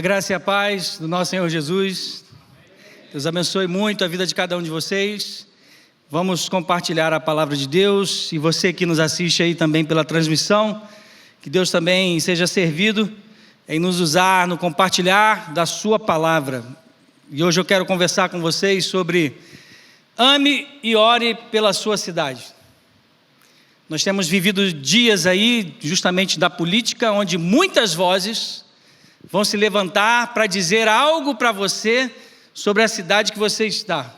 graça e a paz do nosso Senhor Jesus. Deus abençoe muito a vida de cada um de vocês. Vamos compartilhar a palavra de Deus. E você que nos assiste aí também pela transmissão, que Deus também seja servido em nos usar no compartilhar da sua palavra. E hoje eu quero conversar com vocês sobre ame e ore pela sua cidade. Nós temos vivido dias aí, justamente da política, onde muitas vozes vão se levantar para dizer algo para você sobre a cidade que você está.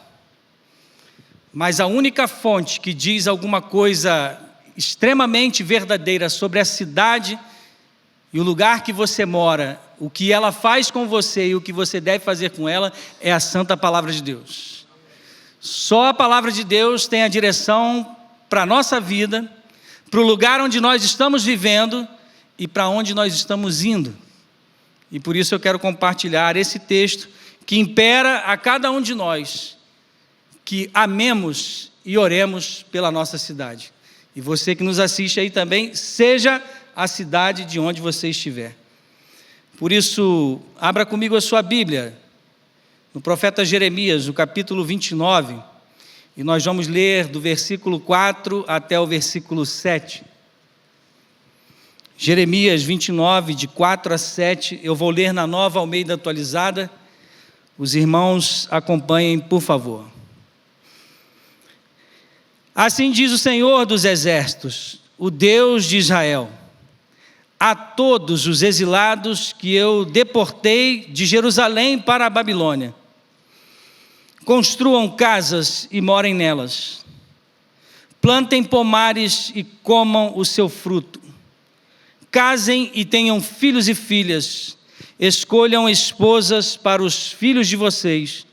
Mas a única fonte que diz alguma coisa extremamente verdadeira sobre a cidade e o lugar que você mora, o que ela faz com você e o que você deve fazer com ela, é a santa palavra de Deus. Só a palavra de Deus tem a direção para a nossa vida, para o lugar onde nós estamos vivendo e para onde nós estamos indo. E por isso eu quero compartilhar esse texto que impera a cada um de nós, que amemos e oremos pela nossa cidade. E você que nos assiste aí também, seja a cidade de onde você estiver. Por isso, abra comigo a sua Bíblia, no profeta Jeremias, no capítulo 29, e nós vamos ler do versículo 4 até o versículo 7. Jeremias 29, de 4 a 7, eu vou ler na Nova Almeida Atualizada. Os irmãos acompanhem, por favor. Assim diz o Senhor dos Exércitos, o Deus de Israel: a todos os exilados que eu deportei de Jerusalém para a Babilônia, construam casas e morem nelas, plantem pomares e comam o seu fruto, casem e tenham filhos e filhas, escolham esposas para os filhos de vocês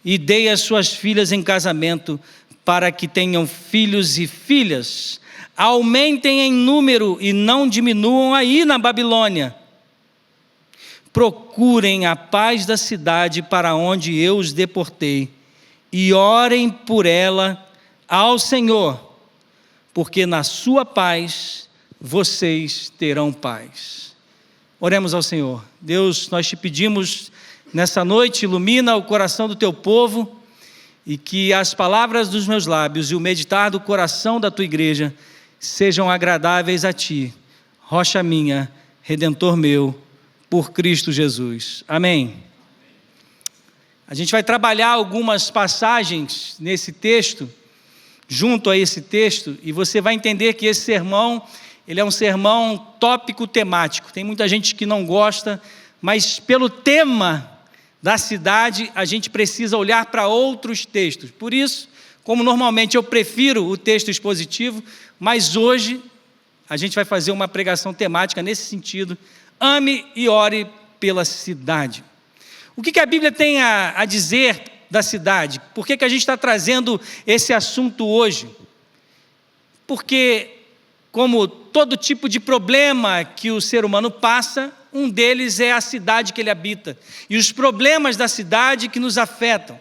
e deem as suas filhas em casamento para que tenham filhos e filhas. Aumentem em número e não diminuam aí na Babilônia. Procurem a paz da cidade para onde eu os deportei e orem por ela ao Senhor, porque na sua paz vocês terão paz. Oremos ao Senhor. Deus, nós te pedimos nessa noite, ilumina o coração do teu povo e que as palavras dos meus lábios e o meditar do coração da tua igreja sejam agradáveis a ti, rocha minha, redentor meu, por Cristo Jesus. Amém. A gente vai trabalhar algumas passagens nesse texto, junto a esse texto, e você vai entender que esse sermão, ele é um sermão tópico temático. Tem muita gente que não gosta, mas pelo tema da cidade, a gente precisa olhar para outros textos. Por isso, como normalmente eu prefiro o texto expositivo, mas hoje a gente vai fazer uma pregação temática nesse sentido: ame e ore pela cidade. O que a Bíblia tem a dizer da cidade? Por que a gente está trazendo esse assunto hoje? Porque, como todo tipo de problema que o ser humano passa, um deles é a cidade que ele habita, e os problemas da cidade que nos afetam.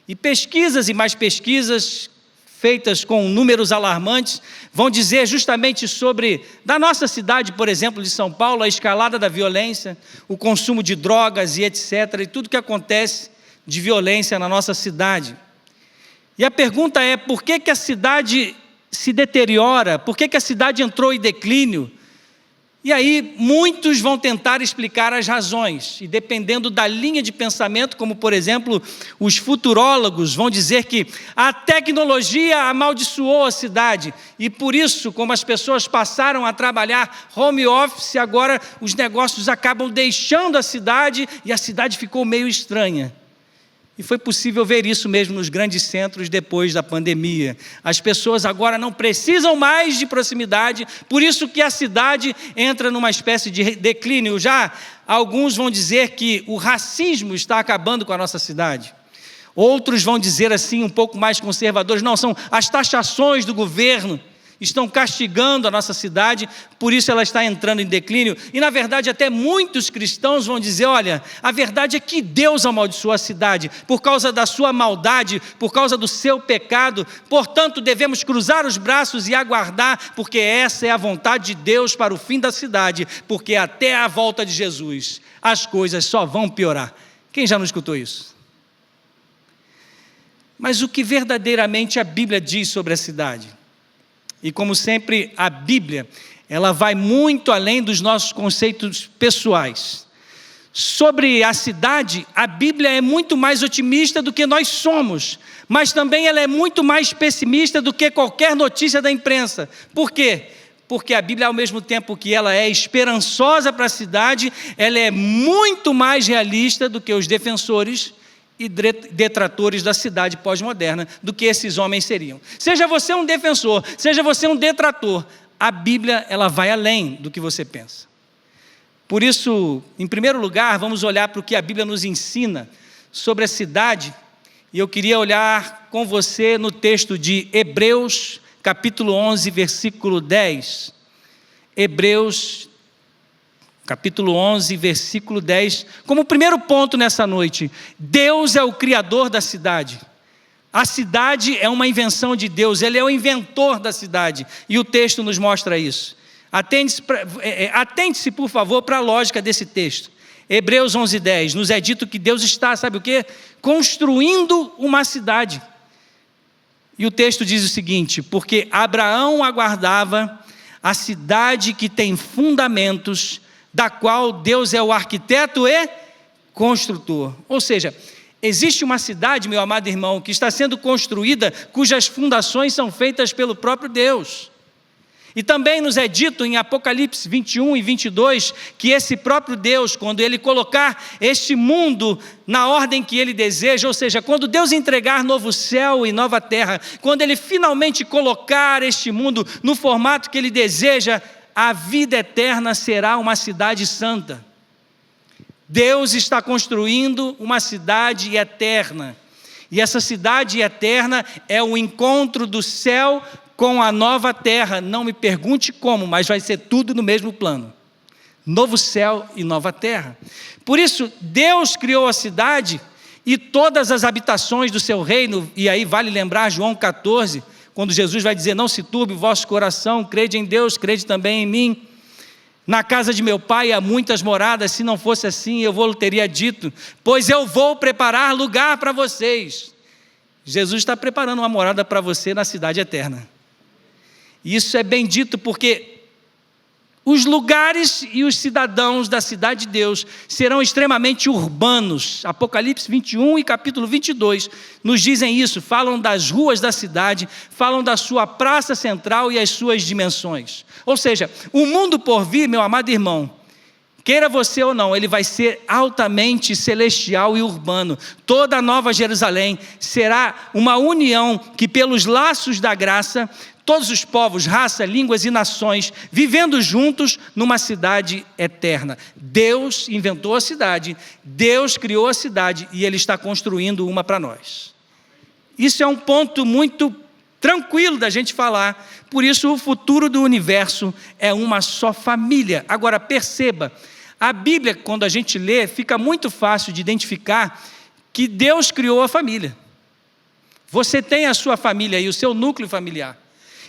E pesquisas e mais pesquisas, feitas com números alarmantes, vão dizer justamente sobre, da nossa cidade, por exemplo, de São Paulo, a escalada da violência, o consumo de drogas e etc., e tudo que acontece de violência na nossa cidade. E a pergunta é: por que a cidade se deteriora? Por que a cidade entrou em declínio? E aí muitos vão tentar explicar as razões, e dependendo da linha de pensamento, como por exemplo, os futurólogos vão dizer que a tecnologia amaldiçoou a cidade, e por isso, como as pessoas passaram a trabalhar home office, agora os negócios acabam deixando a cidade, e a cidade ficou meio estranha. E foi possível ver isso mesmo nos grandes centros depois da pandemia. As pessoas agora não precisam mais de proximidade, por isso que a cidade entra numa espécie de declínio. Já alguns vão dizer que o racismo está acabando com a nossa cidade. Outros vão dizer assim, um pouco mais conservadores: não, são as taxações do governo. estão castigando a nossa cidade, por isso ela está entrando em declínio. E na verdade até muitos cristãos vão dizer, olha, a verdade é que Deus amaldiçoou a cidade, por causa da sua maldade, por causa do seu pecado, portanto devemos cruzar os braços e aguardar, porque essa é a vontade de Deus para o fim da cidade, porque até a volta de Jesus as coisas só vão piorar. Quem já não escutou isso? Mas o que verdadeiramente a Bíblia diz sobre a cidade? E como sempre, a Bíblia, ela vai muito além dos nossos conceitos pessoais. Sobre a cidade, a Bíblia é muito mais otimista do que nós somos, mas também ela é muito mais pessimista do que qualquer notícia da imprensa. Por quê? Porque a Bíblia, ao mesmo tempo que ela é esperançosa para a cidade, ela é muito mais realista do que os defensores e detratores da cidade pós-moderna, do que esses homens seriam. Seja você um defensor, seja você um detrator, a Bíblia ela vai além do que você pensa. Por isso, em primeiro lugar, vamos olhar para o que a Bíblia nos ensina sobre a cidade, e eu queria olhar com você no texto de Hebreus, capítulo 11, versículo 10. Hebreus, capítulo 11, versículo 10, como primeiro ponto nessa noite. Deus é o criador da cidade. A cidade é uma invenção de Deus, Ele é o inventor da cidade, e o texto nos mostra isso. Atente-se, por favor, para a lógica desse texto. Hebreus 11, 10, nos é dito que Deus está, sabe o quê? Construindo uma cidade. E o texto diz o seguinte, porque Abraão aguardava a cidade que tem fundamentos, da qual Deus é o arquiteto e construtor. Ou seja, existe uma cidade, meu amado irmão, que está sendo construída, cujas fundações são feitas pelo próprio Deus. E também nos é dito em Apocalipse 21 e 22, que esse próprio Deus, quando Ele colocar este mundo na ordem que Ele deseja, ou seja, quando Deus entregar novo céu e nova terra, quando Ele finalmente colocar este mundo no formato que Ele deseja, a vida eterna será uma cidade santa. Deus está construindo uma cidade eterna, e essa cidade eterna é o encontro do céu com a nova terra. Não me pergunte como, mas vai ser tudo no mesmo plano. Novo céu e nova terra. Por isso, Deus criou a cidade e todas as habitações do seu reino, e aí vale lembrar João 14, quando Jesus vai dizer, não se turbe o vosso coração, crede em Deus, crede também em mim. Na casa de meu pai há muitas moradas, se não fosse assim eu vou teria dito, pois eu vou preparar lugar para vocês. Jesus está preparando uma morada para você na cidade eterna. E isso é bem dito porque os lugares e os cidadãos da cidade de Deus serão extremamente urbanos. Apocalipse 21 e capítulo 22 nos dizem isso, falam das ruas da cidade, falam da sua praça central e as suas dimensões. Ou seja, o mundo por vir, meu amado irmão, queira você ou não, ele vai ser altamente celestial e urbano. Toda a Nova Jerusalém será uma união que pelos laços da graça, todos os povos, raças, línguas e nações, vivendo juntos numa cidade eterna. Deus inventou a cidade, Deus criou a cidade e Ele está construindo uma para nós. Isso é um ponto muito tranquilo da gente falar, por isso o futuro do universo é uma só família. Agora perceba, a Bíblia, quando a gente lê, fica muito fácil de identificar que Deus criou a família. Você tem a sua família e o seu núcleo familiar.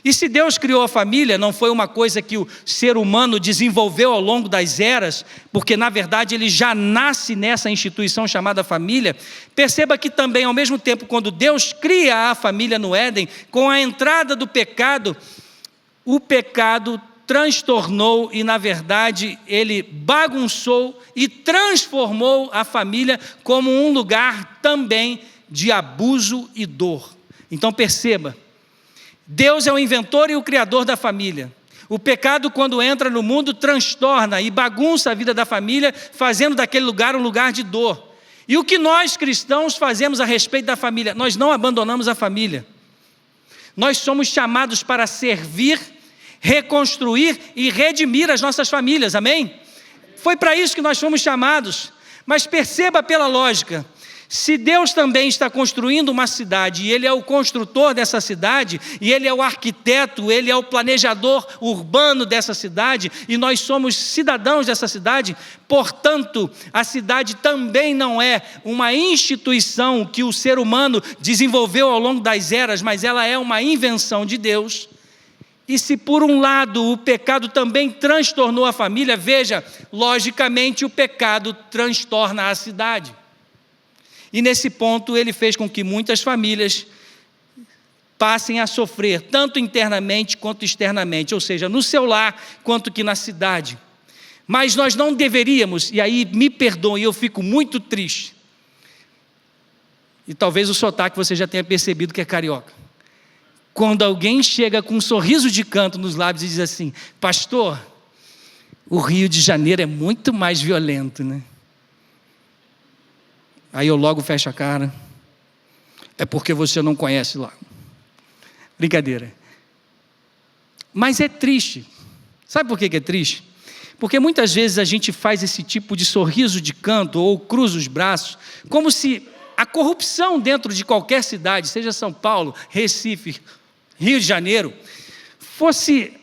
E se Deus criou a família, não foi uma coisa que o ser humano desenvolveu ao longo das eras, porque na verdade ele já nasce nessa instituição chamada família. Perceba que também, ao mesmo tempo, quando Deus cria a família no Éden, com a entrada do pecado, o pecado transtornou e na verdade ele bagunçou e transformou a família como um lugar também de abuso e dor. Então perceba, Deus é o inventor e o criador da família. O pecado, quando entra no mundo, transtorna e bagunça a vida da família, fazendo daquele lugar um lugar de dor. E o que nós cristãos fazemos a respeito da família? Nós não abandonamos a família. Nós somos chamados para servir, reconstruir e redimir as nossas famílias, amém? Foi para isso que nós fomos chamados. Mas perceba pela lógica, Se Deus também está construindo uma cidade, e Ele é o construtor dessa cidade, e Ele é o arquiteto, Ele é o planejador urbano dessa cidade, e nós somos cidadãos dessa cidade, portanto, a cidade também não é uma instituição que o ser humano desenvolveu ao longo das eras, mas ela é uma invenção de Deus. E se por um lado o pecado também transtornou a família, veja, logicamente o pecado transtorna a cidade. E nesse ponto ele fez com que muitas famílias passem a sofrer, tanto internamente quanto externamente, ou seja, no seu lar quanto que na cidade. Mas nós não deveríamos, e aí me perdoem, eu fico muito triste, e talvez o sotaque você já tenha percebido que é carioca, quando alguém chega com um sorriso de canto nos lábios e diz assim: pastor, o Rio de Janeiro é muito mais violento, né? Aí eu logo fecho a cara. É porque você não conhece lá. Brincadeira. Mas é triste. Sabe por que é triste? Porque muitas vezes a gente faz esse tipo de sorriso de canto ou cruza os braços, como se a corrupção dentro de qualquer cidade, seja São Paulo, Recife, Rio de Janeiro, fosse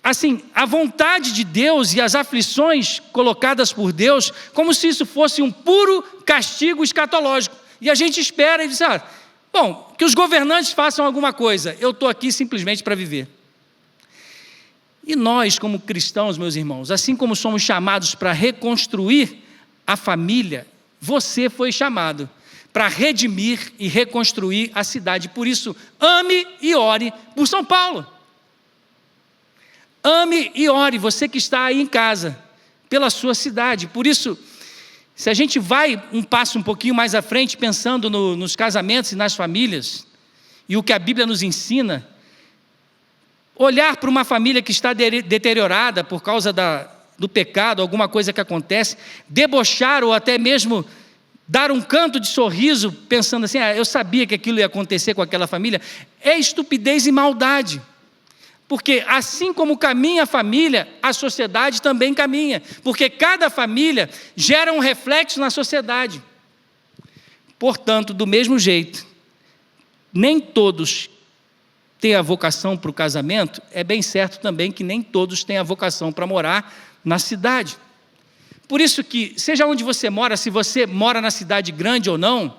assim, a vontade de Deus e as aflições colocadas por Deus, como se isso fosse um puro castigo escatológico. E a gente espera e diz: bom, que os governantes façam alguma coisa, eu estou aqui simplesmente para viver. E nós, como cristãos, meus irmãos, assim como somos chamados para reconstruir a família, você foi chamado para redimir e reconstruir a cidade. Por isso, ame e ore por São Paulo. Ame e ore, você que está aí em casa, pela sua cidade. Por isso, se a gente vai um passo um pouquinho mais à frente, pensando nos casamentos e nas famílias, e o que a Bíblia nos ensina, olhar para uma família que está deteriorada por causa do pecado, alguma coisa que acontece, debochar ou até mesmo dar um canto de sorriso, pensando assim: eu sabia que aquilo ia acontecer com aquela família, é estupidez e maldade. Porque assim como caminha a família, a sociedade também caminha. Porque cada família gera um reflexo na sociedade. Portanto, do mesmo jeito, nem todos têm a vocação para o casamento, é bem certo também que nem todos têm a vocação para morar na cidade. Por isso que, seja onde você mora, se você mora na cidade grande ou não,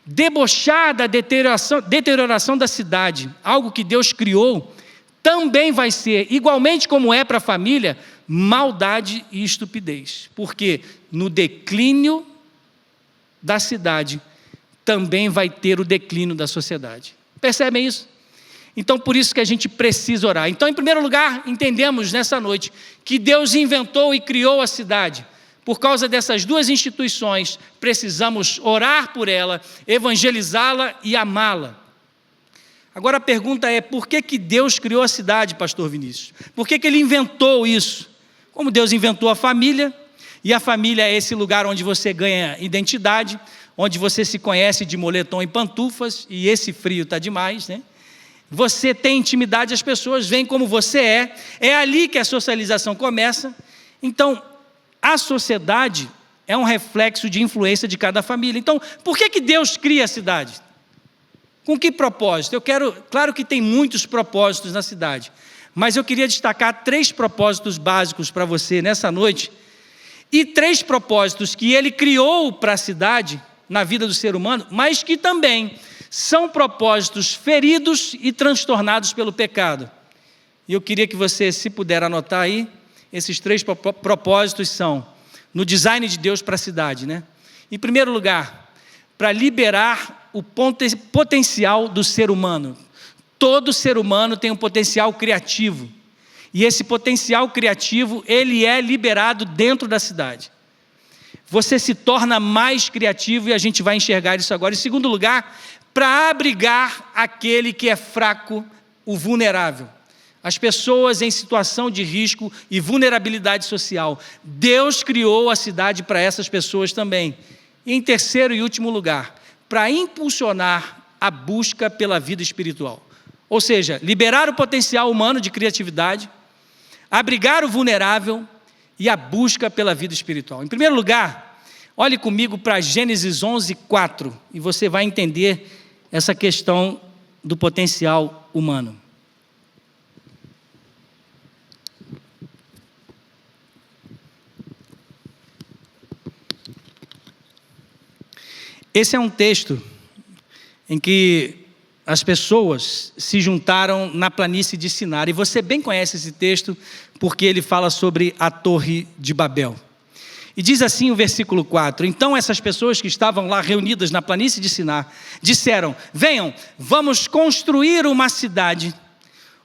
debochar da deterioração da cidade, algo que Deus criou, também vai ser, igualmente como é para a família, maldade e estupidez. Porque no declínio da cidade, também vai ter o declínio da sociedade. Percebem isso? Então, por isso que a gente precisa orar. Então, em primeiro lugar, entendemos nessa noite que Deus inventou e criou a cidade. Por causa dessas duas instituições, precisamos orar por ela, evangelizá-la e amá-la. Agora a pergunta é: por que Deus criou a cidade, pastor Vinícius? Por que Ele inventou isso? Como Deus inventou a família, e a família é esse lugar onde você ganha identidade, onde você se conhece de moletom e pantufas, e esse frio está demais, né? Você tem intimidade, as pessoas veem como você é ali que a socialização começa. Então, a sociedade é um reflexo de influência de cada família. Então, por que Deus cria a cidade? Com que propósito? Claro que tem muitos propósitos na cidade, mas eu queria destacar 3 propósitos básicos para você nessa noite, e 3 propósitos que Ele criou para a cidade, na vida do ser humano, mas que também são propósitos feridos e transtornados pelo pecado. E eu queria que você, se puder anotar aí, esses 3 propósitos são, no design de Deus para a cidade, né? Em primeiro lugar, para liberar o potencial do ser humano. Todo ser humano tem um potencial criativo. E esse potencial criativo, ele é liberado dentro da cidade. Você se torna mais criativo e a gente vai enxergar isso agora. Em segundo lugar, para abrigar aquele que é fraco, o vulnerável. As pessoas em situação de risco e vulnerabilidade social. Deus criou a cidade para essas pessoas também. E em terceiro e último lugar, para impulsionar a busca pela vida espiritual. Ou seja, liberar o potencial humano de criatividade, abrigar o vulnerável e a busca pela vida espiritual. Em primeiro lugar, Olhe comigo para Gênesis 11:4 e você vai entender essa questão do potencial humano. Esse é um texto em que as pessoas se juntaram na planície de Sinar. E você bem conhece esse texto porque ele fala sobre a Torre de Babel. E diz assim o versículo 4: então essas pessoas que estavam lá reunidas na planície de Sinar disseram: venham, vamos construir uma cidade,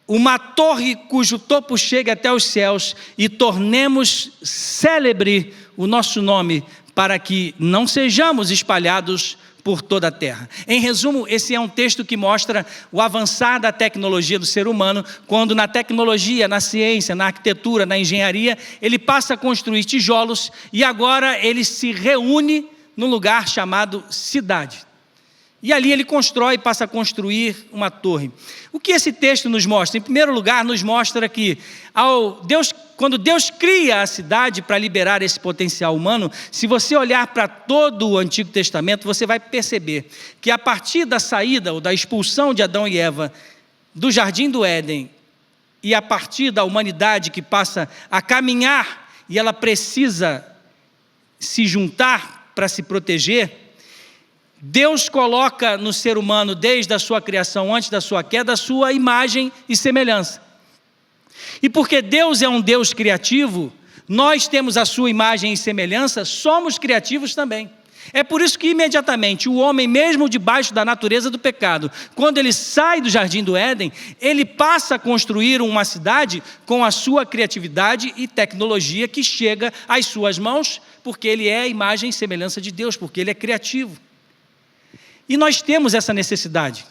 uma torre cujo topo chegue até os céus, e tornemos célebre o nosso nome, para que não sejamos espalhados por toda a terra. Em resumo, esse é um texto que mostra o avançar da tecnologia do ser humano, quando na tecnologia, na ciência, na arquitetura, na engenharia, ele passa a construir tijolos e agora ele se reúne num lugar chamado cidade. E ali ele constrói, passa a construir uma torre. O que esse texto nos mostra? Em primeiro lugar, nos mostra que quando Deus cria a cidade para liberar esse potencial humano, se você olhar para todo o Antigo Testamento, você vai perceber que a partir da saída ou da expulsão de Adão e Eva do Jardim do Éden, e a partir da humanidade que passa a caminhar e ela precisa se juntar para se proteger, Deus coloca no ser humano, desde a sua criação, antes da sua queda, a sua imagem e semelhança. E porque Deus é um Deus criativo, nós temos a sua imagem e semelhança, somos criativos também. É por isso que imediatamente o homem, mesmo debaixo da natureza do pecado, quando ele sai do Jardim do Éden, ele passa a construir uma cidade com a sua criatividade e tecnologia que chega às suas mãos, porque ele é a imagem e semelhança de Deus, porque ele é criativo. E nós temos essa necessidade.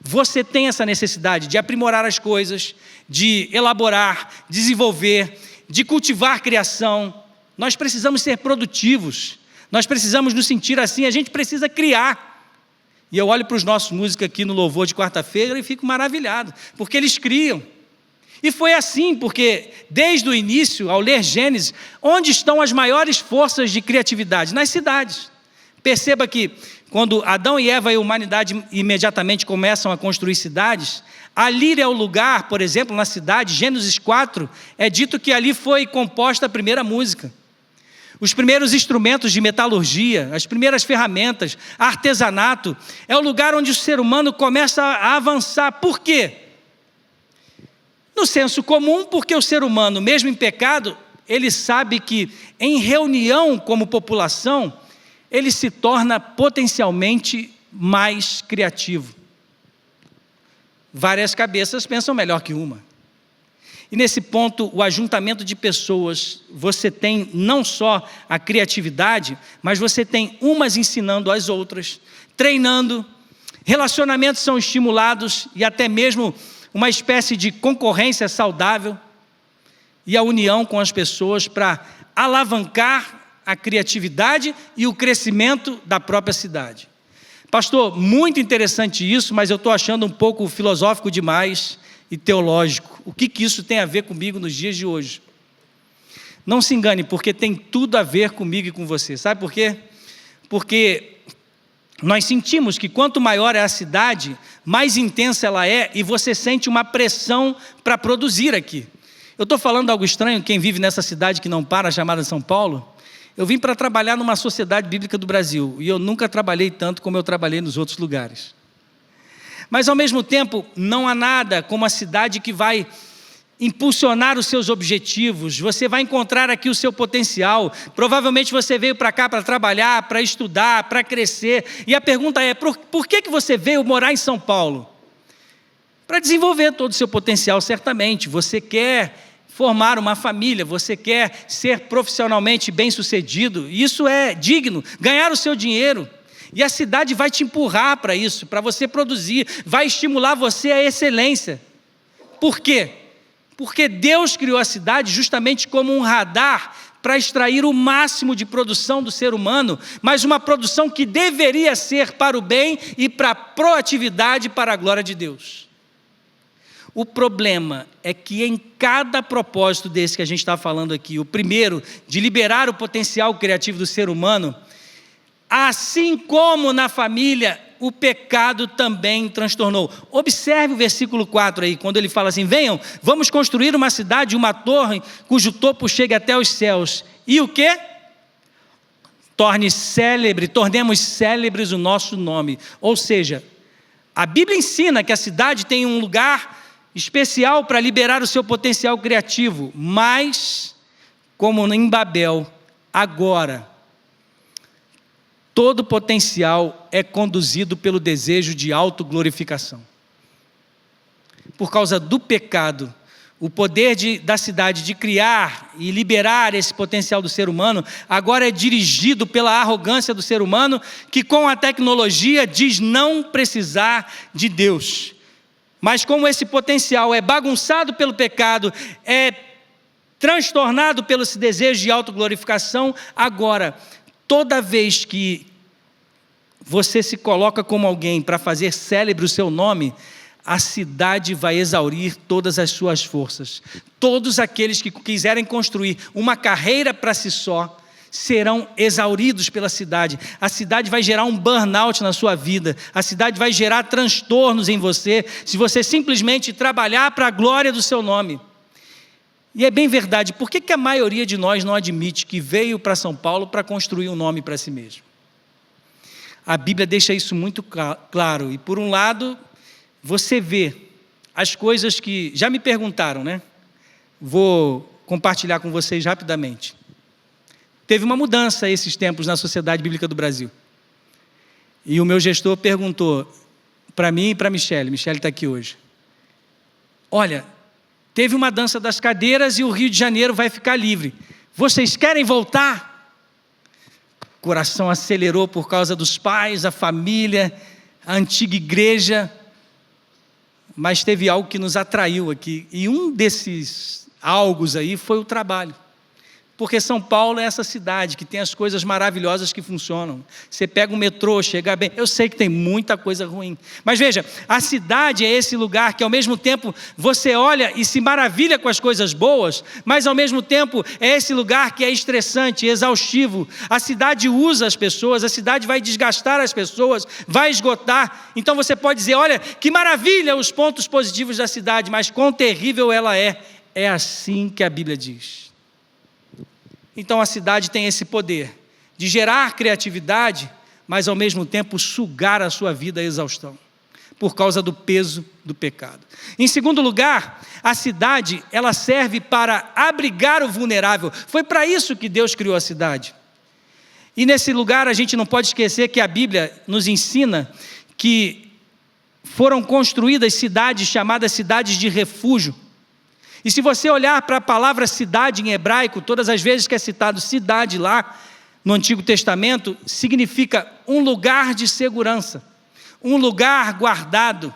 Você tem essa necessidade de aprimorar as coisas, de elaborar, desenvolver, de cultivar criação. Nós precisamos ser produtivos. Nós precisamos nos sentir assim, a gente precisa criar. E eu olho para os nossos músicos aqui no louvor de quarta-feira e fico maravilhado, porque eles criam. E foi assim, porque desde o início, ao ler Gênesis, onde estão as maiores forças de criatividade? Nas cidades. Perceba que quando Adão e Eva e a humanidade imediatamente começam a construir cidades, ali é o lugar, por exemplo, na cidade, Gênesis 4, é dito que ali foi composta a primeira música. Os primeiros instrumentos de metalurgia, as primeiras ferramentas, artesanato, é o lugar onde o ser humano começa a avançar. Por quê? No senso comum, porque o ser humano, mesmo em pecado, ele sabe que em reunião como população, ele se torna potencialmente mais criativo. Várias cabeças pensam melhor que uma. E nesse ponto, o ajuntamento de pessoas, você tem não só a criatividade, mas você tem umas ensinando as outras, treinando, relacionamentos são estimulados e até mesmo uma espécie de concorrência saudável e a união com as pessoas para alavancar a criatividade e o crescimento da própria cidade. Pastor, muito interessante isso, mas eu estou achando um pouco filosófico demais e teológico. O que isso tem a ver comigo nos dias de hoje? Não se engane, porque tem tudo a ver comigo e com você. Sabe por quê? Porque nós sentimos que quanto maior é a cidade, mais intensa ela é, e você sente uma pressão para produzir aqui. Eu estou falando algo estranho, quem vive nessa cidade que não para, chamada São Paulo. Eu vim para trabalhar numa sociedade bíblica do Brasil, e eu nunca trabalhei tanto como eu trabalhei nos outros lugares. Mas ao mesmo tempo, não há nada como a cidade que vai impulsionar os seus objetivos. Você vai encontrar aqui o seu potencial. Provavelmente você veio para cá para trabalhar, para estudar, para crescer. E a pergunta é, por que você veio morar em São Paulo? Para desenvolver todo o seu potencial, certamente. Você quer formar uma família, você quer ser profissionalmente bem-sucedido. Isso é digno, ganhar o seu dinheiro. E a cidade vai te empurrar para isso, para você produzir, vai estimular você à excelência. Por quê? Porque Deus criou a cidade justamente como um radar para extrair o máximo de produção do ser humano, mas uma produção que deveria ser para o bem e para a proatividade para a glória de Deus. O problema é que em cada propósito desse que a gente está falando aqui, o primeiro, de liberar o potencial criativo do ser humano, assim como na família, o pecado também transtornou. Observe o versículo 4 aí, quando ele fala assim: venham, vamos construir uma cidade, uma torre, cujo topo chegue até os céus. E o quê? Tornemos célebres o nosso nome. Ou seja, a Bíblia ensina que a cidade tem um lugar especial para liberar o seu potencial criativo, mas, como em Babel, agora, todo potencial é conduzido pelo desejo de autoglorificação. Por causa do pecado, o poder da cidade de criar e liberar esse potencial do ser humano, agora é dirigido pela arrogância do ser humano, que com a tecnologia diz não precisar de Deus. Mas como esse potencial é bagunçado pelo pecado, é transtornado pelo esse desejo de autoglorificação, agora, toda vez que você se coloca como alguém para fazer célebre o seu nome, a cidade vai exaurir todas as suas forças. Todos aqueles que quiserem construir uma carreira para si só, serão exauridos pela cidade. A cidade vai gerar um burnout na sua vida. A cidade vai gerar transtornos em você, se você simplesmente trabalhar para a glória do seu nome. E é bem verdade. Por que a maioria de nós não admite que veio para São Paulo para construir um nome para si mesmo? A Bíblia deixa isso muito claro. E por um lado, você vê as coisas que já me perguntaram, né? Vou compartilhar com vocês rapidamente. Teve uma mudança esses tempos na Sociedade Bíblica do Brasil. E o meu gestor perguntou para mim e para a Michele está aqui hoje: olha, teve uma dança das cadeiras e o Rio de Janeiro vai ficar livre. Vocês querem voltar? O coração acelerou por causa dos pais, a família, a antiga igreja. Mas teve algo que nos atraiu aqui. E um desses algos aí foi o trabalho. Porque São Paulo é essa cidade que tem as coisas maravilhosas que funcionam. Você pega o metrô, chega bem. Eu sei que tem muita coisa ruim. Mas veja, a cidade é esse lugar que ao mesmo tempo você olha e se maravilha com as coisas boas, mas ao mesmo tempo é esse lugar que é estressante, exaustivo. A cidade usa as pessoas, a cidade vai desgastar as pessoas, vai esgotar. Então você pode dizer, olha, que maravilha os pontos positivos da cidade, mas quão terrível ela é. É assim que a Bíblia diz. Então a cidade tem esse poder de gerar criatividade, mas ao mesmo tempo sugar a sua vida à exaustão, por causa do peso do pecado. Em segundo lugar, a cidade, ela serve para abrigar o vulnerável. Foi para isso que Deus criou a cidade. E nesse lugar a gente não pode esquecer que a Bíblia nos ensina que foram construídas cidades chamadas cidades de refúgio. E se você olhar para a palavra cidade em hebraico, todas as vezes que é citado cidade lá no Antigo Testamento, significa um lugar de segurança, um lugar guardado.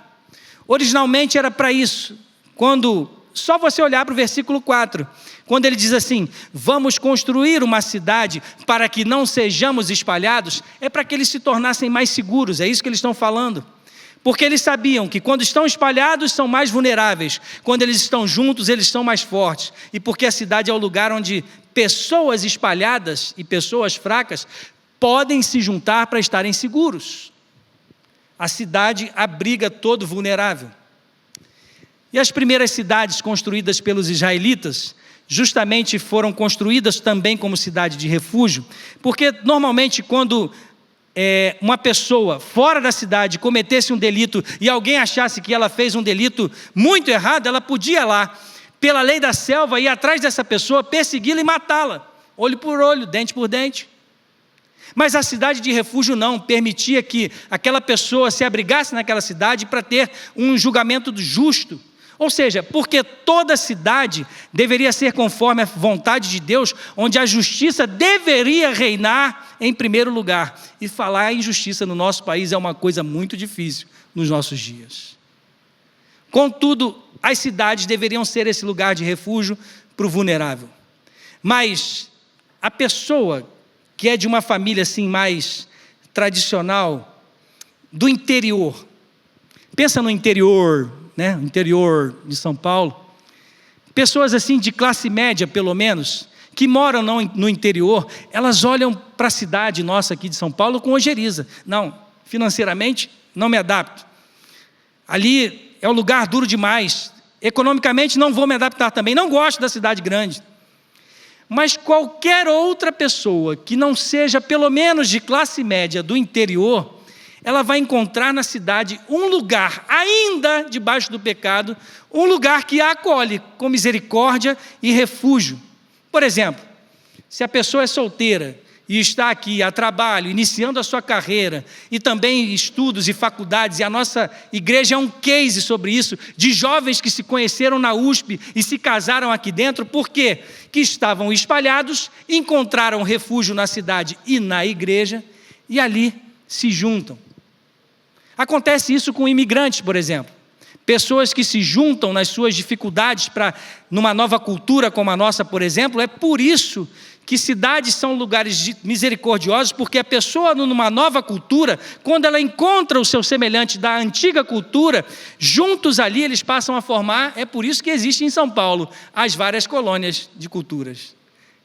Originalmente era para isso. Quando só você olhar para o versículo 4, quando ele diz assim, vamos construir uma cidade para que não sejamos espalhados, é para que eles se tornassem mais seguros, é isso que eles estão falando. Porque eles sabiam que quando estão espalhados são mais vulneráveis, quando eles estão juntos eles são mais fortes, e porque a cidade é o lugar onde pessoas espalhadas e pessoas fracas podem se juntar para estarem seguros. A cidade abriga todo vulnerável. E as primeiras cidades construídas pelos israelitas justamente foram construídas também como cidade de refúgio, porque normalmente quando uma pessoa fora da cidade cometesse um delito e alguém achasse que ela fez um delito muito errado, ela podia lá, pela lei da selva, ir atrás dessa pessoa, persegui-la e matá-la, olho por olho, dente por dente. Mas a cidade de refúgio não, permitia que aquela pessoa se abrigasse naquela cidade para ter um julgamento justo. Ou seja, porque toda cidade deveria ser conforme a vontade de Deus, onde a justiça deveria reinar em primeiro lugar. E falar em justiça no nosso país é uma coisa muito difícil nos nossos dias. Contudo, as cidades deveriam ser esse lugar de refúgio para o vulnerável. Mas a pessoa que é de uma família assim mais tradicional, do interior, pensa no interior, né? Interior de São Paulo, pessoas assim de classe média pelo menos, que moram no interior, elas olham para a cidade nossa aqui de São Paulo com ojeriza. Não, financeiramente não me adapto. Ali é um lugar duro demais. Economicamente não vou me adaptar também. Não gosto da cidade grande. Mas qualquer outra pessoa que não seja pelo menos de classe média do interior, ela vai encontrar na cidade um lugar, ainda debaixo do pecado, um lugar que a acolhe com misericórdia e refúgio. Por exemplo, se a pessoa é solteira e está aqui a trabalho, iniciando a sua carreira, e também estudos e faculdades, e a nossa igreja é um case sobre isso, de jovens que se conheceram na USP e se casaram aqui dentro, por quê? Que estavam espalhados, encontraram refúgio na cidade e na igreja, e ali se juntam. Acontece isso com imigrantes, por exemplo. Pessoas que se juntam nas suas dificuldades para, numa nova cultura como a nossa, por exemplo. É por isso que cidades são lugares misericordiosos, porque a pessoa numa nova cultura, quando ela encontra o seu semelhante da antiga cultura, juntos ali eles passam a formar. É por isso que existe em São Paulo as várias colônias de culturas.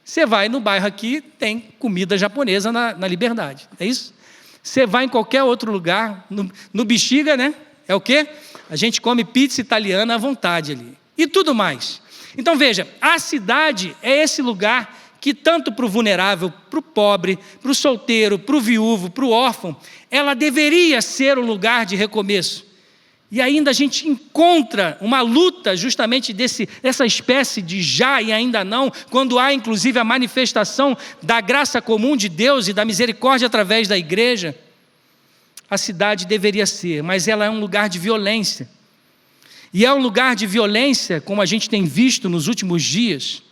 Você vai no bairro aqui, tem comida japonesa na Liberdade, é isso? Você vai em qualquer outro lugar, no Bexiga, né? É o quê? A gente come pizza italiana à vontade ali. E tudo mais. Então veja, a cidade é esse lugar que tanto para o vulnerável, para o pobre, para o solteiro, para o viúvo, para o órfão, ela deveria ser o lugar de recomeço. E ainda a gente encontra uma luta justamente dessa espécie de já e ainda não, quando há inclusive a manifestação da graça comum de Deus e da misericórdia através da igreja. A cidade deveria ser, mas ela é um lugar de violência. E é um lugar de violência, como a gente tem visto nos últimos dias,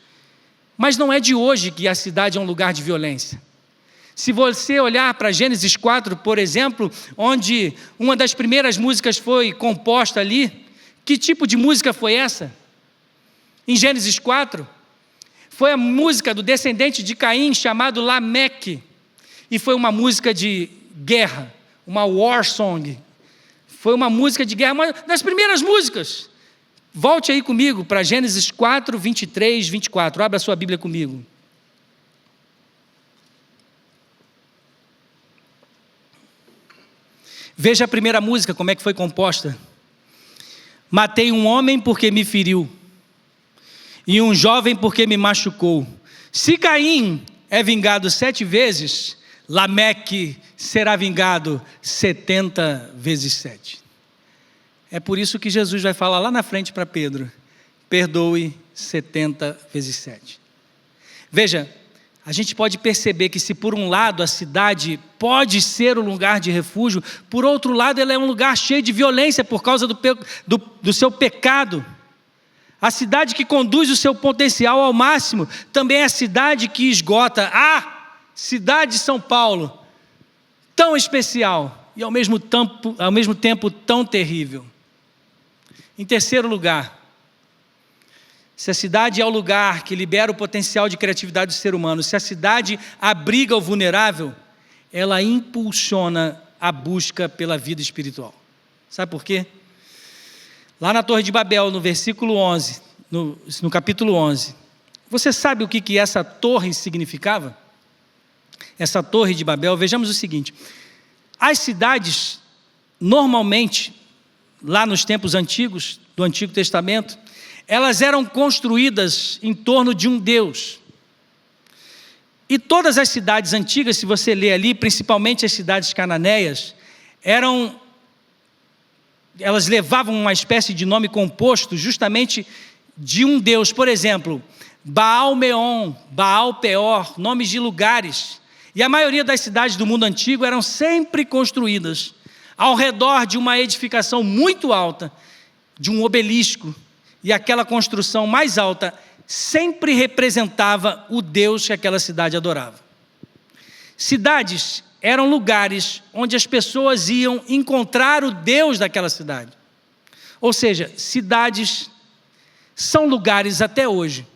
mas não é de hoje que a cidade é um lugar de violência. Se você olhar para Gênesis 4, por exemplo, onde uma das primeiras músicas foi composta ali, que tipo de música foi essa? Em Gênesis 4, foi a música do descendente de Caim, chamado Lameque, e foi uma música de guerra, uma war song, foi uma música de guerra, uma das primeiras músicas. Volte aí comigo para Gênesis 4, 23, 24, abra a sua Bíblia comigo. Veja a primeira música, como é que foi composta. Matei um homem porque me feriu, e um jovem porque me machucou. Se Caim é vingado 7 vezes, Lameque será vingado 70 vezes 7. É por isso que Jesus vai falar lá na frente para Pedro: perdoe 70 vezes 7. Veja, a gente pode perceber que se por um lado a cidade pode ser um lugar de refúgio, por outro lado ela é um lugar cheio de violência por causa do seu pecado. A cidade que conduz o seu potencial ao máximo também é a cidade que esgota. A cidade de São Paulo, tão especial e ao mesmo tempo tão terrível. Em terceiro lugar, se a cidade é o lugar que libera o potencial de criatividade do ser humano, se a cidade abriga o vulnerável, ela impulsiona a busca pela vida espiritual. Sabe por quê? Lá na Torre de Babel, no versículo 11, no capítulo 11, você sabe o que essa torre significava? Essa Torre de Babel, vejamos o seguinte: as cidades, normalmente, lá nos tempos antigos, do Antigo Testamento, elas eram construídas em torno de um Deus. E todas as cidades antigas, se você ler ali, principalmente as cidades cananeias, elas levavam uma espécie de nome composto justamente de um Deus. Por exemplo, Baal-Meon, Baal-Peor, nomes de lugares. E a maioria das cidades do mundo antigo eram sempre construídas ao redor de uma edificação muito alta, de um obelisco. E aquela construção mais alta sempre representava o Deus que aquela cidade adorava. Cidades eram lugares onde as pessoas iam encontrar o Deus daquela cidade. Ou seja, cidades são lugares até hoje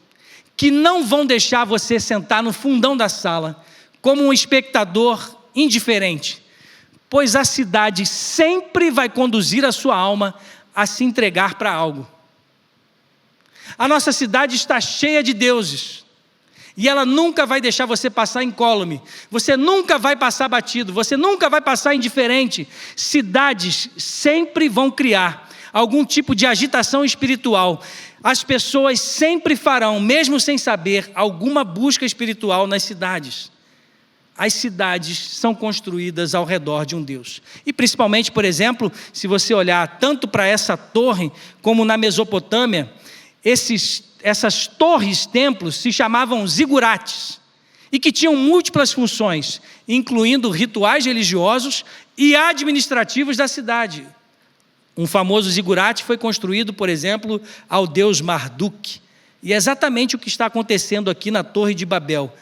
que não vão deixar você sentar no fundão da sala como um espectador indiferente, pois a cidade sempre vai conduzir a sua alma a se entregar para algo. A nossa cidade está cheia de deuses, E ela nunca vai deixar você passar incólume. Você nunca vai passar batido. Você nunca vai passar indiferente. Cidades sempre vão criar algum tipo de agitação espiritual. As pessoas sempre farão, mesmo sem saber, alguma busca espiritual nas cidades. As cidades são construídas ao redor de um Deus. E principalmente, por exemplo, se você olhar tanto para essa torre, como na Mesopotâmia, essas torres, templos, se chamavam zigurates, e que tinham múltiplas funções, incluindo rituais religiosos e administrativos da cidade. Um famoso zigurate foi construído, por exemplo, ao deus Marduk. E é exatamente o que está acontecendo aqui na Torre de Babel.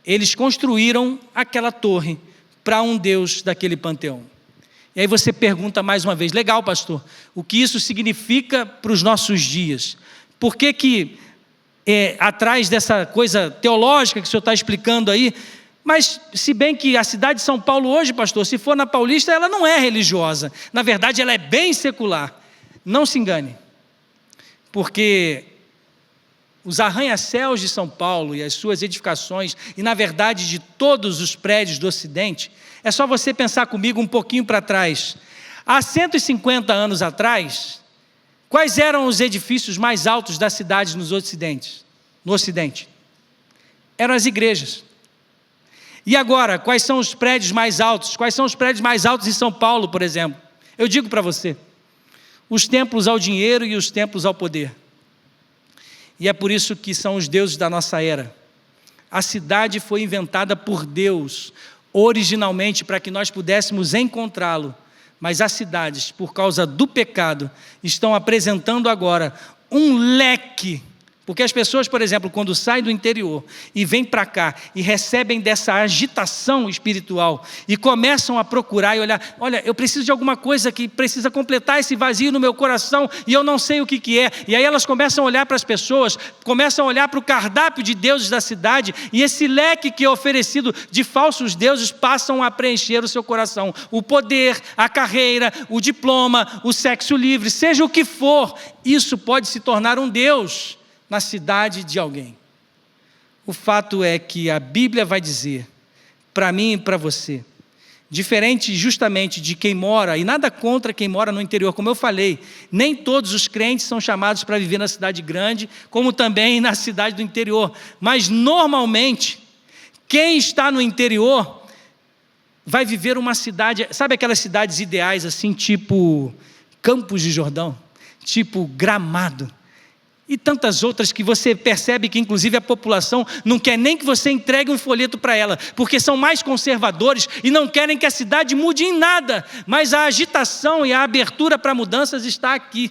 Eles construíram aquela torre para um deus daquele panteão. E aí você pergunta mais uma vez, legal, pastor, o que isso significa para os nossos dias? Por que atrás dessa coisa teológica que o senhor está explicando aí, mas se bem que a cidade de São Paulo hoje, pastor, se for na Paulista, ela não é religiosa. Na verdade, ela é bem secular. Não se engane, porque os arranha-céus de São Paulo e as suas edificações, e na verdade de todos os prédios do Ocidente, é só você pensar comigo um pouquinho para trás. Há 150 anos atrás, quais eram os edifícios mais altos das cidades no Ocidente? Eram as igrejas. E agora, quais são os prédios mais altos? Quais são os prédios mais altos em São Paulo, por exemplo? Eu digo para você, os templos ao dinheiro e os templos ao poder. E é por isso que são os deuses da nossa era. A cidade foi inventada por Deus, originalmente para que nós pudéssemos encontrá-lo. Mas as cidades, por causa do pecado, estão apresentando agora um leque. Porque as pessoas, por exemplo, quando saem do interior e vêm para cá e recebem dessa agitação espiritual e começam a procurar e olhar, olha, eu preciso de alguma coisa que precisa completar esse vazio no meu coração e eu não sei o que é. E aí elas começam a olhar para as pessoas, começam a olhar para o cardápio de deuses da cidade e esse leque que é oferecido de falsos deuses passam a preencher o seu coração. O poder, a carreira, o diploma, o sexo livre, seja o que for, isso pode se tornar um Deus na cidade de alguém. O fato é que a Bíblia vai dizer, para mim e para você, diferente justamente de quem mora, e nada contra quem mora no interior, como eu falei, nem todos os crentes são chamados para viver na cidade grande, como também na cidade do interior, mas normalmente, quem está no interior, vai viver uma cidade, sabe aquelas cidades ideais assim, tipo Campos de Jordão, tipo Gramado, e tantas outras que você percebe que inclusive a população não quer nem que você entregue um folheto para ela, porque são mais conservadores e não querem que a cidade mude em nada, mas a agitação e a abertura para mudanças está aqui.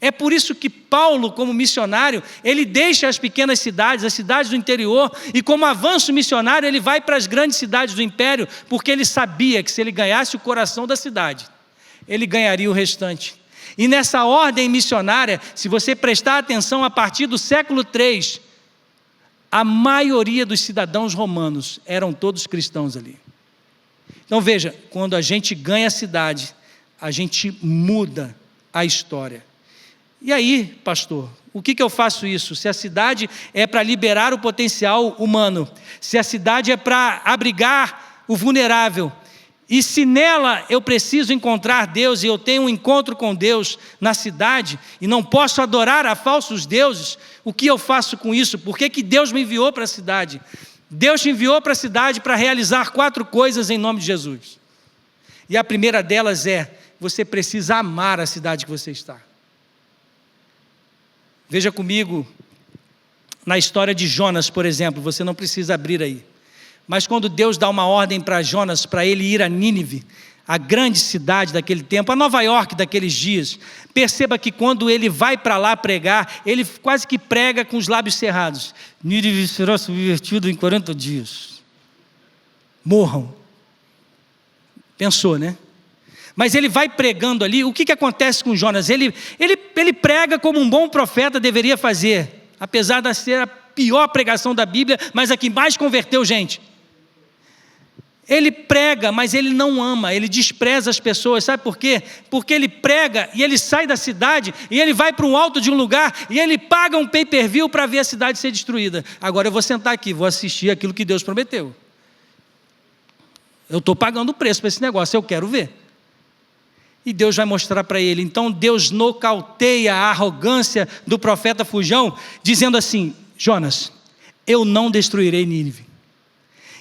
É por isso que Paulo, como missionário, ele deixa as pequenas cidades, as cidades do interior, e como avanço missionário ele vai para as grandes cidades do império, porque ele sabia que se ele ganhasse o coração da cidade, ele ganharia o restante. E nessa ordem missionária, se você prestar atenção, a partir do século III, a maioria dos cidadãos romanos eram todos cristãos ali. Então veja, quando a gente ganha a cidade, a gente muda a história. E aí, pastor, o que eu faço isso? Se a cidade é para liberar o potencial humano, se a cidade é para abrigar o vulnerável, e se nela eu preciso encontrar Deus e eu tenho um encontro com Deus na cidade e não posso adorar a falsos deuses, o que eu faço com isso? Por que Deus me enviou para a cidade? Deus te enviou para a cidade para realizar 4 coisas em nome de Jesus. E a primeira delas é, você precisa amar a cidade que você está. Veja comigo, na história de Jonas, por exemplo, você não precisa abrir aí. Mas quando Deus dá uma ordem para Jonas, para ele ir a Nínive, a grande cidade daquele tempo, a Nova York daqueles dias, perceba que quando ele vai para lá pregar, ele quase que prega com os lábios cerrados. Nínive será subvertido em 40 dias. Morram. Pensou, né? Mas ele vai pregando ali, o que acontece com Jonas? Ele prega como um bom profeta deveria fazer, apesar de ser a pior pregação da Bíblia, mas a que mais converteu gente. Ele prega, mas ele não ama, ele despreza as pessoas. Sabe por quê? Porque ele prega e ele sai da cidade e ele vai para um alto de um lugar e ele paga um pay-per-view para ver a cidade ser destruída. Agora eu vou sentar aqui, vou assistir aquilo que Deus prometeu. Eu estou pagando o preço para esse negócio, eu quero ver. E Deus vai mostrar para ele. Então Deus nocauteia a arrogância do profeta fujão, dizendo assim: Jonas, eu não destruirei Nínive.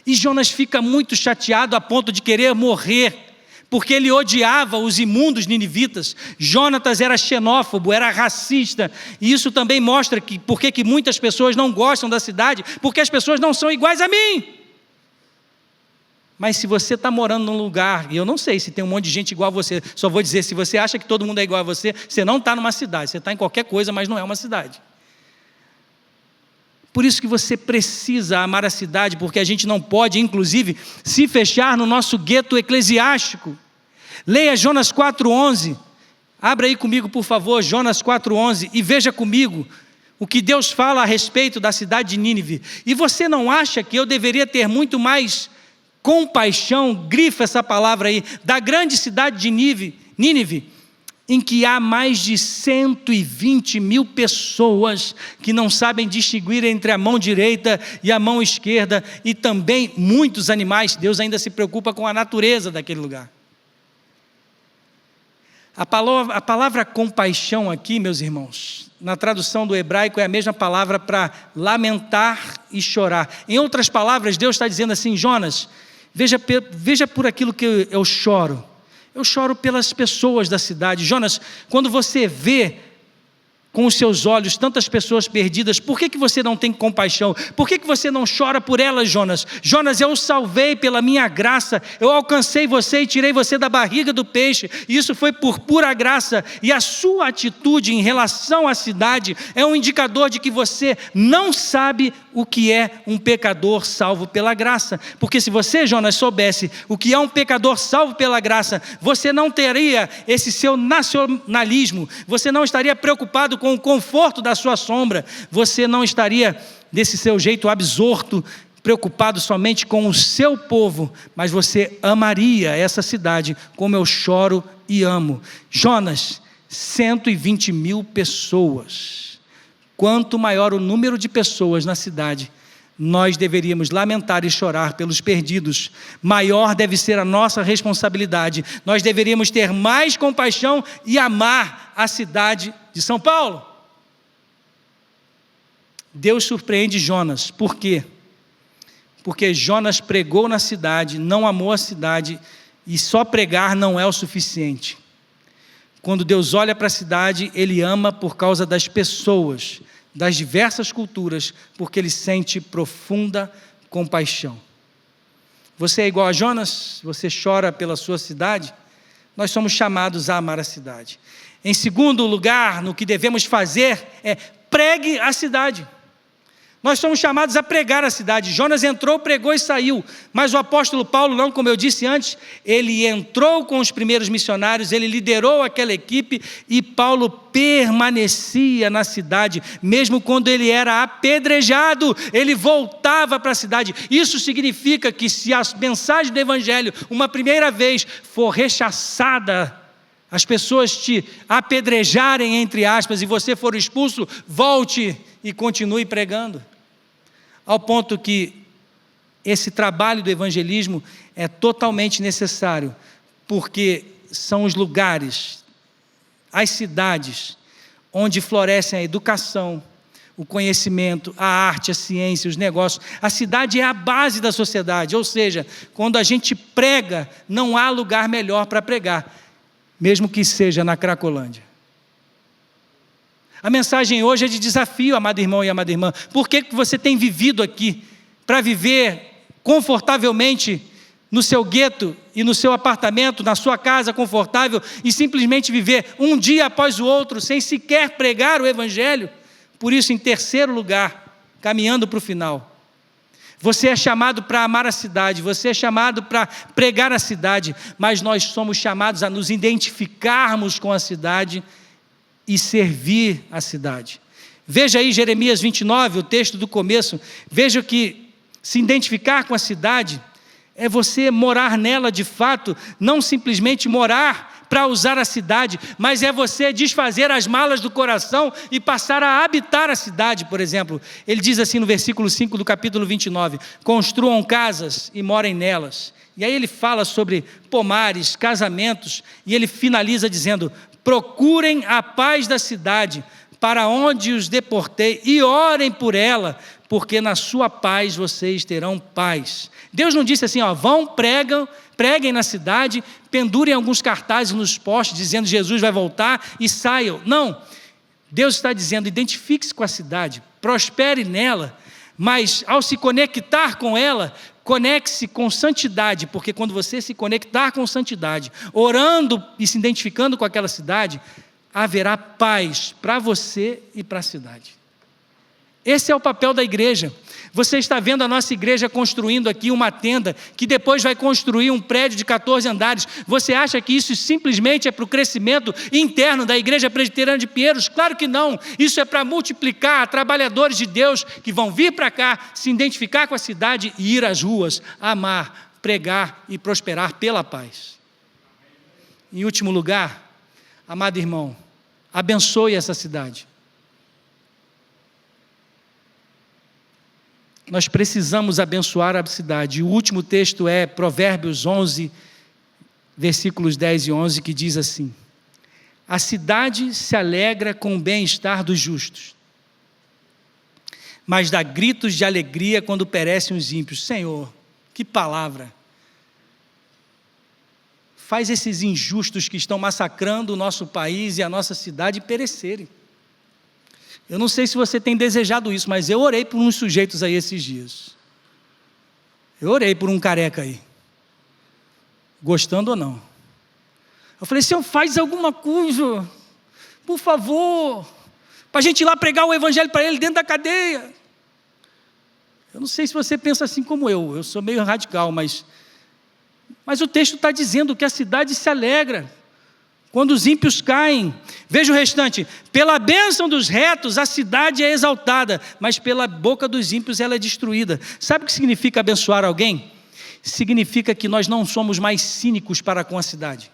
E Jonas fica muito chateado a ponto de querer morrer, porque ele odiava os imundos ninivitas. Jonatas era xenófobo, era racista, e isso também mostra porque que muitas pessoas não gostam da cidade, porque as pessoas não são iguais a mim. Mas se você está morando num lugar, e eu não sei se tem um monte de gente igual a você, só vou dizer, se você acha que todo mundo é igual a você, você não está numa cidade, você está em qualquer coisa, mas não é uma cidade. Por isso que você precisa amar a cidade, porque a gente não pode, inclusive, se fechar no nosso gueto eclesiástico. Leia Jonas 4,11. Abra aí comigo, por favor, Jonas 4,11, e veja comigo o que Deus fala a respeito da cidade de Nínive. E você não acha que eu deveria ter muito mais compaixão, grifa essa palavra aí, da grande cidade de Nínive, em que há mais de 120 mil pessoas que não sabem distinguir entre a mão direita e a mão esquerda, e também muitos animais. Deus ainda se preocupa com a natureza daquele lugar. A palavra compaixão aqui, meus irmãos, na tradução do hebraico é a mesma palavra para lamentar e chorar. Em outras palavras, Deus está dizendo assim: Jonas, veja por aquilo que eu choro. Eu choro pelas pessoas da cidade. Jonas, quando você vê com os seus olhos tantas pessoas perdidas, por que você não tem compaixão? Por que você não chora por elas, Jonas? Jonas, eu o salvei pela minha graça, eu alcancei você e tirei você da barriga do peixe, e isso foi por pura graça, e a sua atitude em relação à cidade é um indicador de que você não sabe o que é um pecador salvo pela graça, porque se você, Jonas, soubesse o que é um pecador salvo pela graça, você não teria esse seu nacionalismo, você não estaria preocupado com o conforto da sua sombra, você não estaria desse seu jeito absorto, preocupado somente com o seu povo, mas você amaria essa cidade como eu choro e amo. Jonas, 120 mil pessoas. Quanto maior o número de pessoas na cidade, nós deveríamos lamentar e chorar pelos perdidos. Maior deve ser a nossa responsabilidade. Nós deveríamos ter mais compaixão e amar a cidade de São Paulo. Deus surpreende Jonas. Por quê? Porque Jonas pregou na cidade, não amou a cidade, e só pregar não é o suficiente. Quando Deus olha para a cidade, Ele ama por causa das pessoas, das diversas culturas, porque Ele sente profunda compaixão. Você é igual a Jonas? Você chora pela sua cidade? Nós somos chamados a amar a cidade. Em segundo lugar, no que devemos fazer é pregue a cidade. Nós somos chamados a pregar a cidade. Jonas entrou, pregou e saiu. Mas o apóstolo Paulo não, como eu disse antes, ele entrou com os primeiros missionários, ele liderou aquela equipe e Paulo permanecia na cidade. Mesmo quando ele era apedrejado, ele voltava para a cidade. Isso significa que se a mensagem do evangelho, uma primeira vez, for rechaçada, as pessoas te apedrejarem, entre aspas, e você for expulso, volte e continue pregando. Ao ponto que esse trabalho do evangelismo é totalmente necessário, porque são os lugares, as cidades, onde florescem a educação, o conhecimento, a arte, a ciência, os negócios. A cidade é a base da sociedade, ou seja, quando a gente prega, não há lugar melhor para pregar, mesmo que seja na Cracolândia. A mensagem hoje é de desafio, amado irmão e amada irmã. Por que você tem vivido aqui? Para viver confortavelmente no seu gueto e no seu apartamento, na sua casa confortável, e simplesmente viver um dia após o outro, sem sequer pregar o evangelho? Por isso, em terceiro lugar, caminhando para o final, você é chamado para amar a cidade, você é chamado para pregar a cidade, mas nós somos chamados a nos identificarmos com a cidade e servir a cidade. Veja aí Jeremias 29, o texto do começo. Veja que se identificar com a cidade é você morar nela de fato, não simplesmente morar para usar a cidade, mas é você desfazer as malas do coração e passar a habitar a cidade, por exemplo. Ele diz assim no versículo 5 do capítulo 29, construam casas e morem nelas. E aí ele fala sobre pomares, casamentos, e ele finaliza dizendo, procurem a paz da cidade, para onde os deportei, e orem por ela, porque na sua paz vocês terão paz. Deus não disse assim, vão, preguem na cidade, pendurem alguns cartazes nos postes, dizendo Jesus vai voltar e saiam. Não, Deus está dizendo, identifique-se com a cidade, prospere nela, mas ao se conectar com ela, conecte-se com santidade, porque quando você se conectar com santidade, orando e se identificando com aquela cidade, haverá paz para você e para a cidade. Esse é o papel da igreja. Você está vendo a nossa igreja construindo aqui uma tenda, que depois vai construir um prédio de 14 andares. Você acha que isso simplesmente é para o crescimento interno da igreja presbiteriana de Pinheiros? Claro que não. Isso é para multiplicar trabalhadores de Deus que vão vir para cá, se identificar com a cidade e ir às ruas, amar, pregar e prosperar pela paz. Em último lugar, amado irmão, abençoe essa cidade. Nós precisamos abençoar a cidade. O último texto é Provérbios 11, versículos 10 e 11, que diz assim: a cidade se alegra com o bem-estar dos justos, mas dá gritos de alegria quando perecem os ímpios. Senhor, que palavra! Faz esses injustos que estão massacrando o nosso país e a nossa cidade perecerem. Eu não sei se você tem desejado isso, mas eu orei por uns sujeitos aí esses dias. Eu orei por um careca aí, gostando ou não. Eu falei, Senhor, faz alguma coisa, por favor, para a gente ir lá pregar o evangelho para ele dentro da cadeia. Eu não sei se você pensa assim como eu sou meio radical, mas o texto está dizendo que a cidade se alegra quando os ímpios caem. Veja o restante: pela bênção dos retos a cidade é exaltada, mas pela boca dos ímpios ela é destruída. Sabe o que significa abençoar alguém? Significa que nós não somos mais cínicos para com a cidade.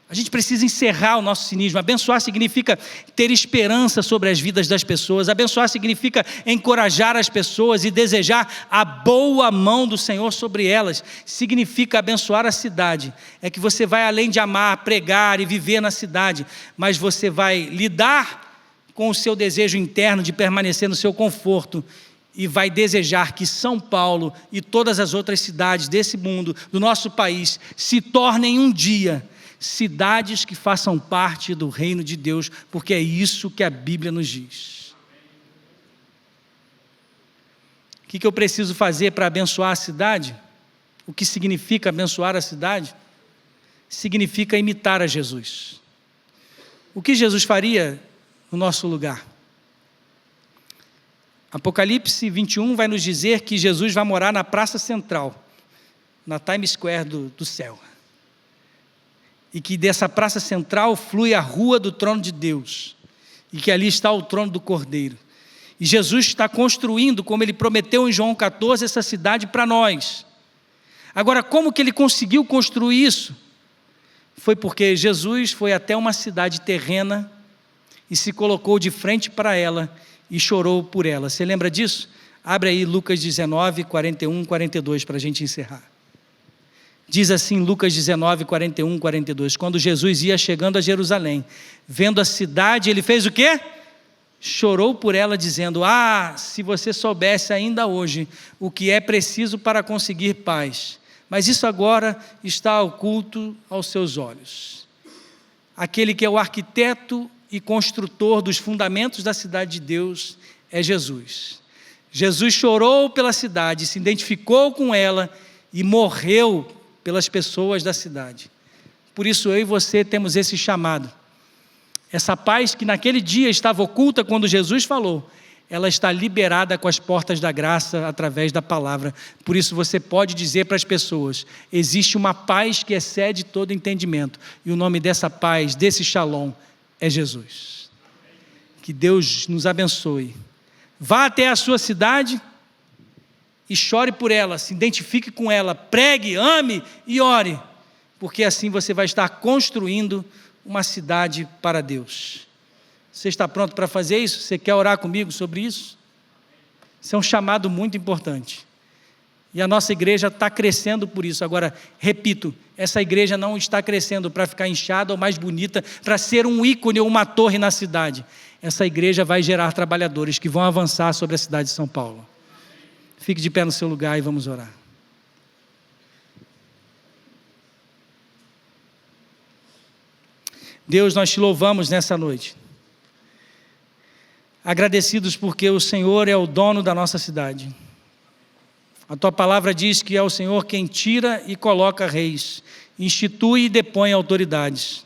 A gente precisa encerrar o nosso cinismo. Abençoar significa ter esperança sobre as vidas das pessoas. Abençoar significa encorajar as pessoas e desejar a boa mão do Senhor sobre elas. Significa abençoar a cidade. É que você vai além de amar, pregar e viver na cidade, mas você vai lidar com o seu desejo interno de permanecer no seu conforto e vai desejar que São Paulo e todas as outras cidades desse mundo, do nosso país, se tornem um dia cidades que façam parte do reino de Deus, porque é isso que a Bíblia nos diz. O que eu preciso fazer para abençoar a cidade? O que significa abençoar a cidade? Significa imitar a Jesus. O que Jesus faria no nosso lugar? Apocalipse 21 vai nos dizer que Jesus vai morar na praça central, na Times Square do céu. E que dessa praça central flui a rua do trono de Deus, e que ali está o trono do Cordeiro. E Jesus está construindo, como ele prometeu em João 14, essa cidade para nós. Agora, como que ele conseguiu construir isso? Foi porque Jesus foi até uma cidade terrena e se colocou de frente para ela e chorou por ela. Você lembra disso? Abre aí Lucas 19, 41, 42 para a gente encerrar. Diz assim Lucas 19, 41, 42, quando Jesus ia chegando a Jerusalém, vendo a cidade, ele fez o quê? Chorou por ela, dizendo, se você soubesse ainda hoje o que é preciso para conseguir paz, mas isso agora está oculto aos seus olhos. Aquele que é o arquiteto e construtor dos fundamentos da cidade de Deus é Jesus. Jesus chorou pela cidade, se identificou com ela e morreu pelas pessoas da cidade. Por isso eu e você temos esse chamado. Essa paz que naquele dia estava oculta quando Jesus falou, ela está liberada com as portas da graça através da palavra. Por isso você pode dizer para as pessoas, existe uma paz que excede todo entendimento, e o nome dessa paz, desse shalom, é Jesus. Que Deus nos abençoe. Vá até a sua cidade e chore por ela, se identifique com ela, pregue, ame e ore, porque assim você vai estar construindo uma cidade para Deus. Você está pronto para fazer isso? Você quer orar comigo sobre isso? Isso é um chamado muito importante. E a nossa igreja está crescendo por isso. Agora, repito, essa igreja não está crescendo para ficar inchada ou mais bonita, para ser um ícone ou uma torre na cidade. Essa igreja vai gerar trabalhadores que vão avançar sobre a cidade de São Paulo. Fique de pé no seu lugar e vamos orar. Deus, nós te louvamos nessa noite. Agradecidos porque o Senhor é o dono da nossa cidade. A tua palavra diz que é o Senhor quem tira e coloca reis, institui e depõe autoridades.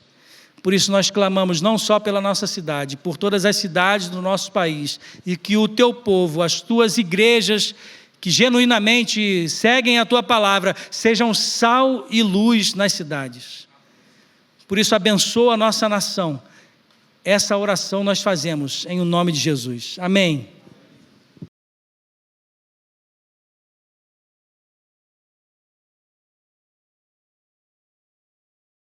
Por isso nós clamamos não só pela nossa cidade, por todas as cidades do nosso país, e que o teu povo, as tuas igrejas, que genuinamente seguem a tua palavra, sejam sal e luz nas cidades. Por isso abençoa a nossa nação. Essa oração nós fazemos em o nome de Jesus. Amém.